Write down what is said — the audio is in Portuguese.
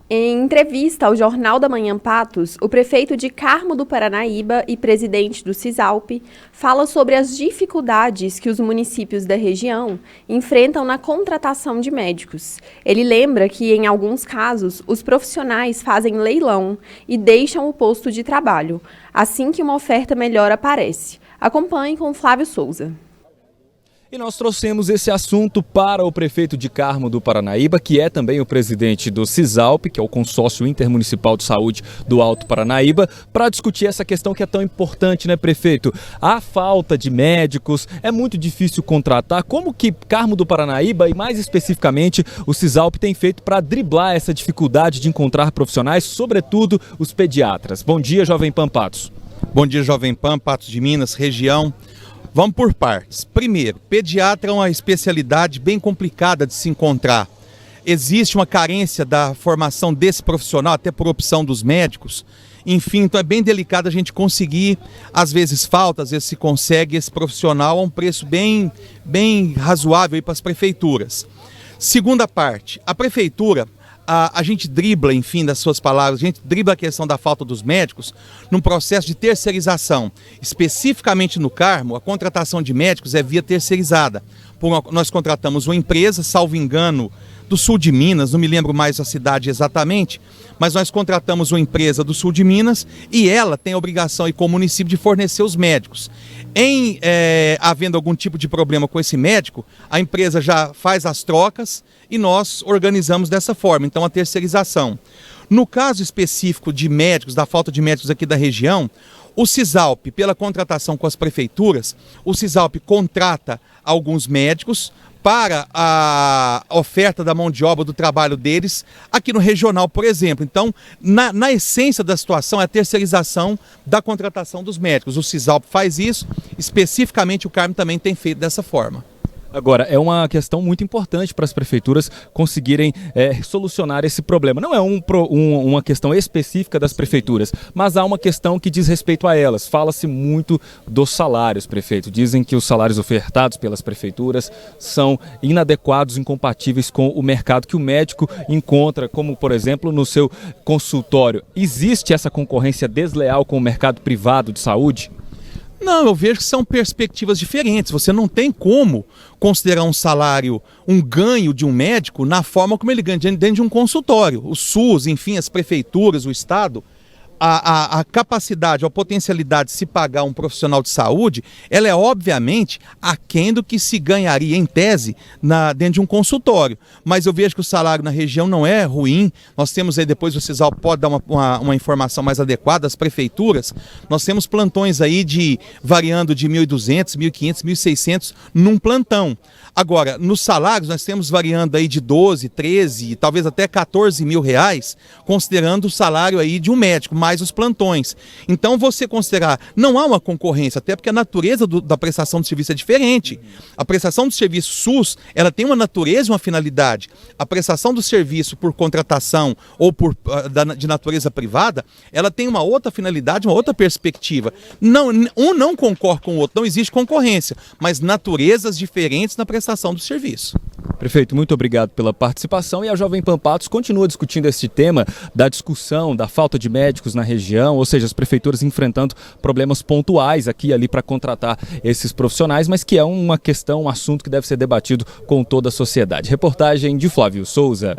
Em entrevista ao Jornal da Manhã Patos, o prefeito de Carmo do Paranaíba e presidente do Cisalp fala sobre as dificuldades que os municípios da região enfrentam na contratação de médicos. Ele lembra que, em alguns casos, os profissionais fazem leilão e deixam o posto de trabalho, assim que uma oferta melhor aparece. Acompanhe com Flávio Souza. E nós trouxemos esse assunto para o prefeito de Carmo do Paranaíba, que é também o presidente do Cisalp, que é o Consórcio Intermunicipal de Saúde do Alto Paranaíba, para discutir essa questão que é tão importante, né, prefeito? A falta de médicos, é muito difícil contratar. Como que Carmo do Paranaíba e mais especificamente o Cisalp tem feito para driblar essa dificuldade de encontrar profissionais, sobretudo os pediatras? Bom dia, Jovem Pan Patos. Bom dia, Jovem Pan, Patos de Minas, região. Vamos por partes. Primeiro, pediatra é uma especialidade bem complicada de se encontrar. Existe uma carência da formação desse profissional, até por opção dos médicos. Enfim, então é bem delicado a gente conseguir, às vezes falta, às vezes se consegue esse profissional a um preço bem razoável para as prefeituras. Segunda parte, a prefeitura... A gente dribla, enfim, das suas palavras, a gente dribla a questão da falta dos médicos num processo de terceirização. Especificamente no Carmo, a contratação de médicos é via terceirizada. Nós contratamos uma empresa, salvo engano, do sul de Minas, não me lembro mais a cidade exatamente, mas nós contratamos uma empresa do sul de Minas e ela tem a obrigação, e com o município, de fornecer os médicos. Havendo algum tipo de problema com esse médico, a empresa já faz as trocas e nós organizamos dessa forma, então a terceirização. No caso específico de médicos, da falta de médicos aqui da região, o Cisalp, pela contratação com as prefeituras, o Cisalp contrata alguns médicos para a oferta da mão de obra do trabalho deles aqui no regional, por exemplo. Então, na essência da situação é a terceirização da contratação dos médicos. O Cisalp faz isso, especificamente o Carmo também tem feito dessa forma. Agora, é uma questão muito importante para as prefeituras conseguirem solucionar esse problema. Não é uma questão específica das prefeituras, mas há uma questão que diz respeito a elas. Fala-se muito dos salários, prefeito. Dizem que os salários ofertados pelas prefeituras são inadequados, incompatíveis com o mercado que o médico encontra, como, por exemplo, no seu consultório. Existe essa concorrência desleal com o mercado privado de saúde? Não, eu vejo que são perspectivas diferentes. Você não tem como considerar um salário, um ganho de um médico na forma como ele ganha dentro de um consultório. O SUS, enfim, as prefeituras, o Estado, a capacidade, a potencialidade de se pagar um profissional de saúde, ela é obviamente aquém do que se ganharia em tese dentro de um consultório. Mas eu vejo que o salário na região não é ruim. Nós temos aí, depois o Cisalp pode dar uma informação mais adequada, as prefeituras, nós temos plantões aí variando de 1.200, 1.500, 1.600 num plantão. Agora, nos salários nós temos variando aí de 12, 13, talvez até 14 mil reais, considerando o salário aí de um médico, mais os plantões. Então você considerar, não há uma concorrência, até porque a natureza da prestação de serviço é diferente. A prestação do serviço SUS, ela tem uma natureza e uma finalidade. A prestação do serviço por contratação ou de natureza privada, ela tem uma outra finalidade, uma outra perspectiva. Não, um não concorre com o outro, não existe concorrência, mas naturezas diferentes na prestação do serviço. Prefeito, muito obrigado pela participação, e a Jovem Pan Patos continua discutindo esse tema da discussão da falta de médicos na região, ou seja, as prefeituras enfrentando problemas pontuais aqui e ali para contratar esses profissionais, mas que é uma questão, um assunto que deve ser debatido com toda a sociedade. Reportagem de Flávio Souza.